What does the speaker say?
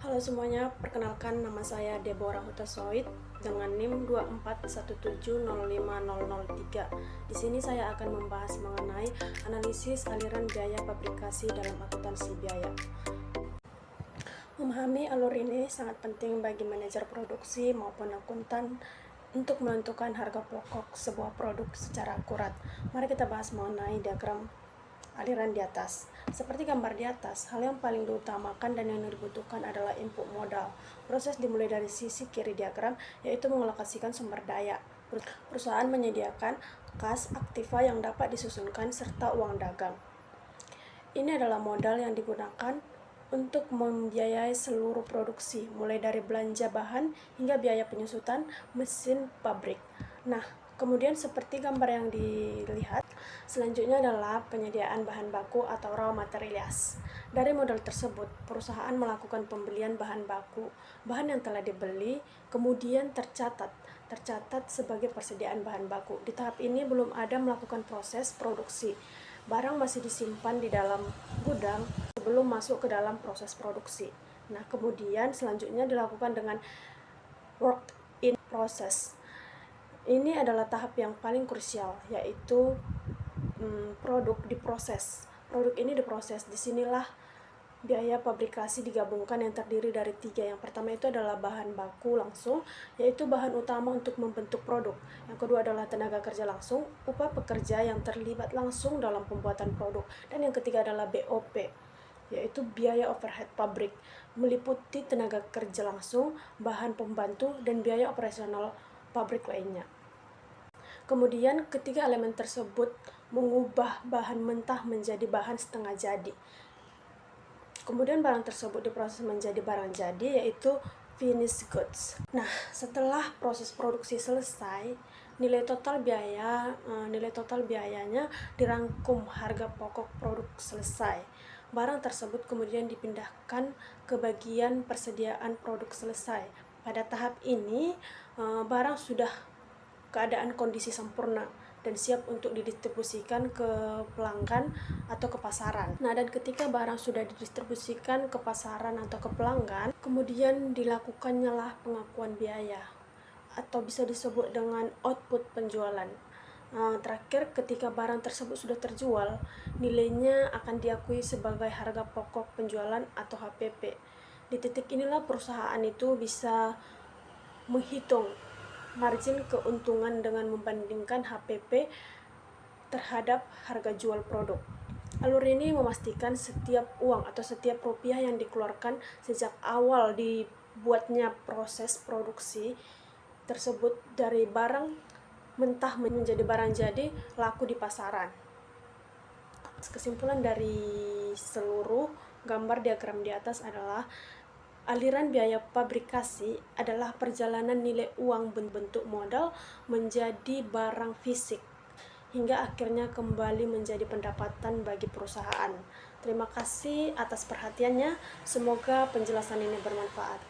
Halo semuanya, perkenalkan nama saya Deborah Hutasoid dengan NIM 241705003. Di sini saya akan membahas mengenai analisis aliran biaya pabrikasi dalam akuntansi biaya. Memahami alur ini sangat penting bagi manajer produksi maupun akuntan untuk menentukan harga pokok sebuah produk secara akurat. Mari kita bahas mengenai diagram aliran di atas. Seperti gambar di atas, hal yang paling diutamakan dan yang dibutuhkan adalah input modal. Proses dimulai dari sisi kiri diagram, yaitu mengalokasikan sumber daya. Perusahaan menyediakan kas aktiva yang dapat disusunkan serta uang dagang. Ini adalah modal yang digunakan untuk membiayai seluruh produksi, mulai dari belanja bahan hingga biaya penyusutan mesin pabrik. Nah, kemudian seperti gambar yang dilihat, selanjutnya adalah penyediaan bahan baku atau raw materials. Dari modal tersebut, perusahaan melakukan pembelian bahan baku. Bahan yang telah dibeli kemudian tercatat sebagai persediaan bahan baku. Di tahap ini belum ada melakukan proses produksi. Barang masih disimpan di dalam gudang sebelum masuk ke dalam proses produksi. Nah, kemudian selanjutnya dilakukan dengan work in process. Ini adalah tahap yang paling krusial, yaitu produk diproses. Produk ini diproses. Disinilah biaya pabrikasi digabungkan yang terdiri dari 3. Yang pertama itu adalah bahan baku langsung, yaitu bahan utama untuk membentuk produk. Yang kedua adalah tenaga kerja langsung, upah pekerja yang terlibat langsung dalam pembuatan produk. Dan yang ketiga adalah BOP, yaitu biaya overhead pabrik, meliputi tenaga kerja langsung, bahan pembantu, dan biaya operasional pabrik lainnya. Kemudian ketiga elemen tersebut mengubah bahan mentah menjadi bahan setengah jadi. Kemudian barang tersebut diproses menjadi barang jadi, yaitu finished goods. Nah, setelah proses produksi selesai, nilai total biayanya dirangkum harga pokok produk selesai. Barang tersebut kemudian dipindahkan ke bagian persediaan produk selesai. Pada tahap ini, barang sudah keadaan kondisi sempurna dan siap untuk didistribusikan ke pelanggan atau ke pasaran. Nah, dan ketika barang sudah didistribusikan ke pasaran atau ke pelanggan, kemudian dilakukannya lah pengakuan biaya atau bisa disebut dengan output penjualan. Terakhir, ketika barang tersebut sudah terjual, nilainya akan diakui sebagai harga pokok penjualan atau HPP. Di titik inilah perusahaan itu bisa menghitung margin keuntungan dengan membandingkan HPP terhadap harga jual produk. Alur ini memastikan setiap uang atau setiap rupiah yang dikeluarkan sejak awal dibuatnya proses produksi tersebut dari barang mentah menjadi barang jadi laku di pasaran. Kesimpulan dari seluruh gambar diagram di atas adalah aliran biaya pabrikasi adalah perjalanan nilai uang bentuk modal menjadi barang fisik hingga akhirnya kembali menjadi pendapatan bagi perusahaan. Terima kasih atas perhatiannya. Semoga penjelasan ini bermanfaat.